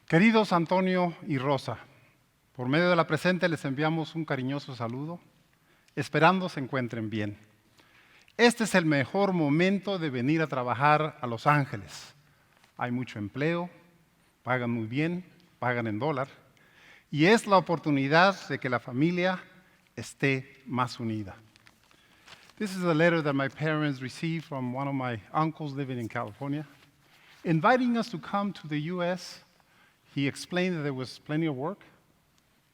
Queridos Antonio y Rosa, por medio de la presente les enviamos un cariñoso saludo, esperando se encuentren bien. Este es el mejor momento de venir a trabajar a Los Ángeles. Hay mucho empleo, pagan muy bien, pagan en dólar, y es la oportunidad de que la familia esté más unida. This is a letter that my parents received from one of my uncles living in California, inviting us to come to the U.S. He explained that there was plenty of work.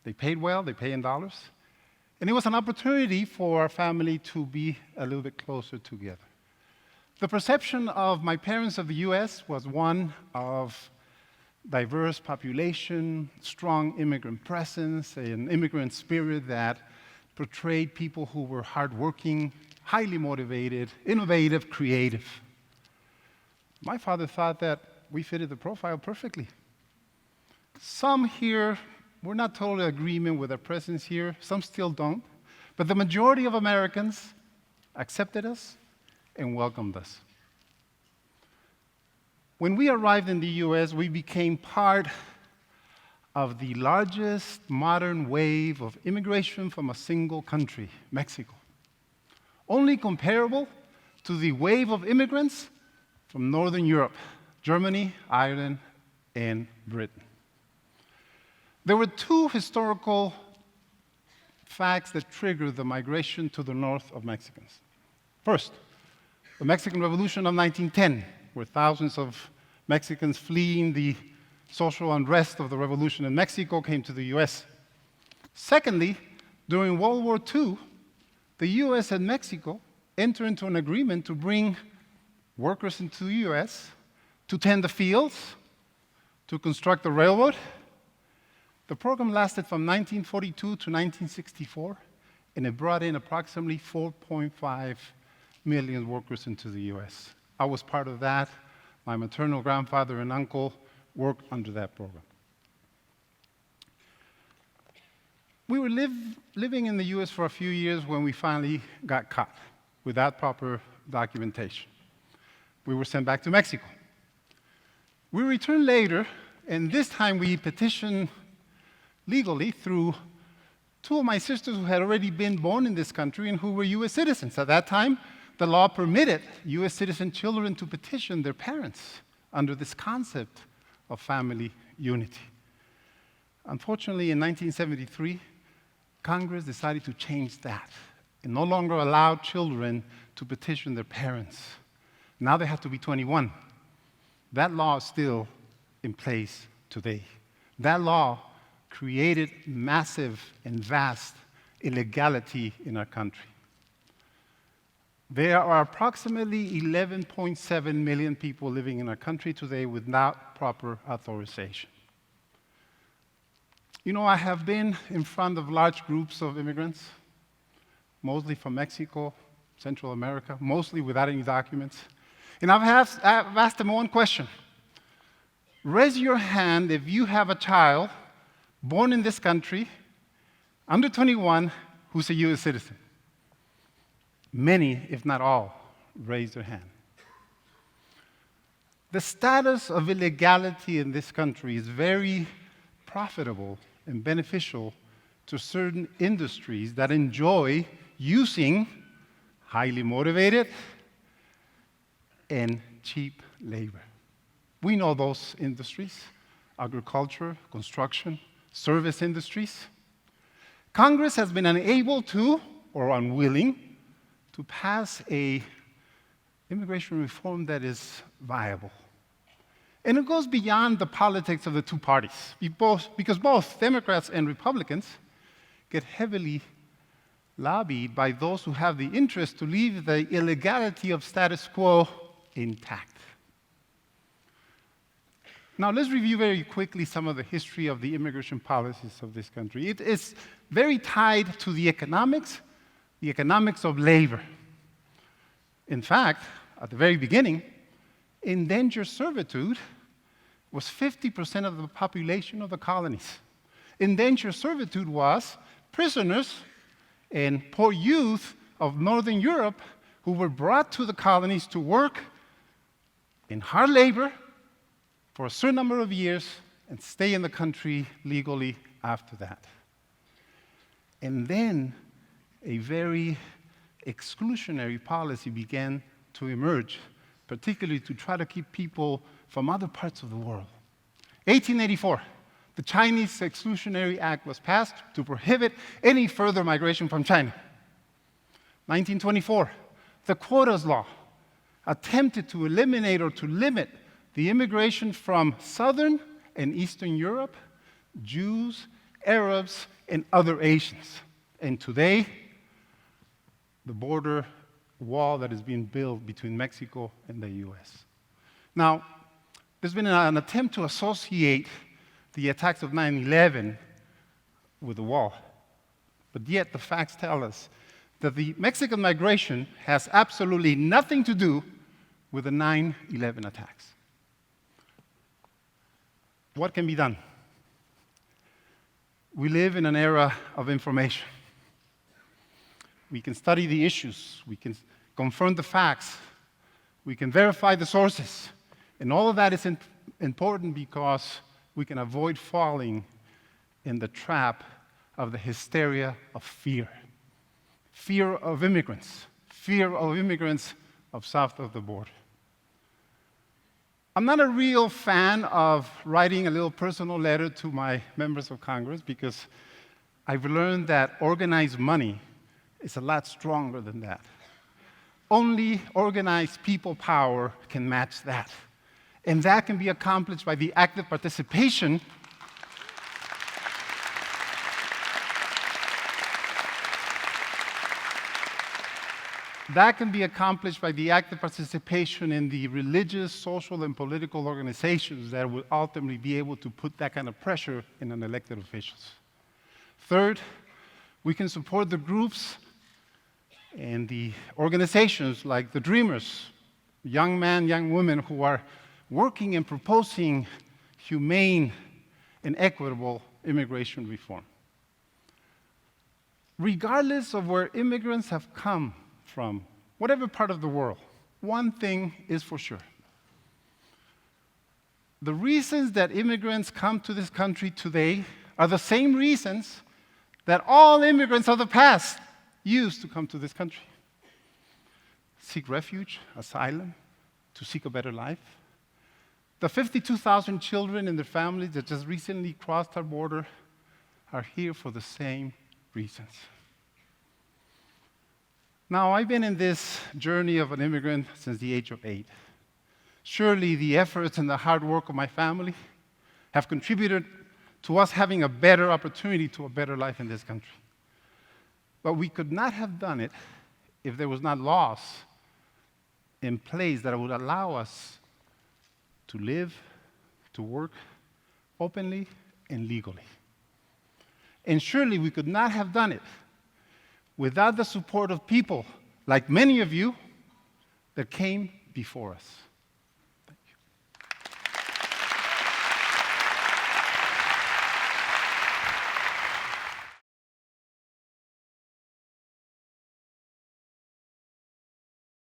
They paid well, they pay in dollars. And it was an opportunity for our family to be a little bit closer together. The perception of my parents of the U.S. was one of diverse population, strong immigrant presence, an immigrant spirit that portrayed people who were hardworking, highly motivated, innovative, creative. My father thought that we fitted the profile perfectly. Some here were not totally in agreement with our presence here, some still don't, but the majority of Americans accepted us and welcomed us. When we arrived in the US, we became part of the largest modern wave of immigration from a single country, Mexico, only comparable to the wave of immigrants from Northern Europe, Germany, Ireland, and Britain. There were two historical facts that triggered the migration to the north of Mexicans. First, the Mexican Revolution of 1910, where thousands of Mexicans fleeing the social unrest of the revolution in Mexico came to the US. Secondly, during World War II, the US and Mexico entered into an agreement to bring workers into the US to tend the fields, to construct the railroad. The program lasted from 1942 to 1964, and it brought in approximately 4.5 million workers into the US. I was part of that. My maternal grandfather and uncle worked under that program. We were living in the US for a few years when we finally got caught without proper documentation. We were sent back to Mexico. We returned later, and this time we petitioned legally through two of my sisters who had already been born in this country and who were US citizens. At that time, the law permitted US citizen children to petition their parents under this concept of family unity. Unfortunately, in 1973, Congress decided to change that and no longer allow children to petition their parents. Now they have to be 21. That law is still in place today. That law created massive and vast illegality in our country. There are approximately 11.7 million people living in our country today without proper authorization. You know, I have been in front of large groups of immigrants, mostly from Mexico, Central America, mostly without any documents. And I've asked them one question. Raise your hand if you have a child born in this country, under 21, who's a US citizen. Many, if not all, raised their hand. The status of illegality in this country is very profitable and beneficial to certain industries that enjoy using highly motivated and cheap labor. We know those industries: agriculture, construction, service industries. Congress has been unable to, or unwilling, to pass an immigration reform that is viable. And it goes beyond the politics of the two parties, because both Democrats and Republicans get heavily lobbied by those who have the interest to leave the illegality of status quo intact. Now, let's review very quickly some of the history of the immigration policies of this country. It is very tied to the economics of labor. In fact, at the very beginning, indentured servitude was 50% of the population of the colonies. Indentured servitude was prisoners and poor youth of Northern Europe who were brought to the colonies to work in hard labor for a certain number of years and stay in the country legally after that. And then a very exclusionary policy began to emerge, particularly to try to keep people from other parts of the world. 1884, the Chinese Exclusionary Act was passed to prohibit any further migration from China. 1924, the Quotas Law attempted to eliminate or to limit the immigration from Southern and Eastern Europe, Jews, Arabs, and other Asians. And today, the border wall that is being built between Mexico and the US. Now, there's been an attempt to associate the attacks of 9/11 with the wall. But yet, the facts tell us that the Mexican migration has absolutely nothing to do with the 9/11 attacks. What can be done? We live in an era of information. We can study the issues, we can confirm the facts, we can verify the sources, and all of that is important because we can avoid falling in the trap of the hysteria of fear. Fear of immigrants of south of the border. I'm not a real fan of writing a little personal letter to my members of Congress because I've learned that organized money is a lot stronger than that. Only organized people power can match that. And that can be accomplished by the active participation in the religious, social, and political organizations that will ultimately be able to put that kind of pressure in an elected officials. Third, we can support the groups and the organizations like the Dreamers, young men, young women who are working and proposing humane and equitable immigration reform. Regardless of where immigrants have come from, whatever part of the world, one thing is for sure. The reasons that immigrants come to this country today are the same reasons that all immigrants of the past used to come to this country. Seek refuge, asylum, to seek a better life. The 52,000 children and their families that just recently crossed our border are here for the same reasons. Now, I've been in this journey of an immigrant since the age of 8. Surely the efforts and the hard work of my family have contributed to us having a better opportunity to a better life in this country. But we could not have done it if there was not laws in place that would allow us to live, to work openly and legally. And surely we could not have done it without the support of people like many of you that came before us.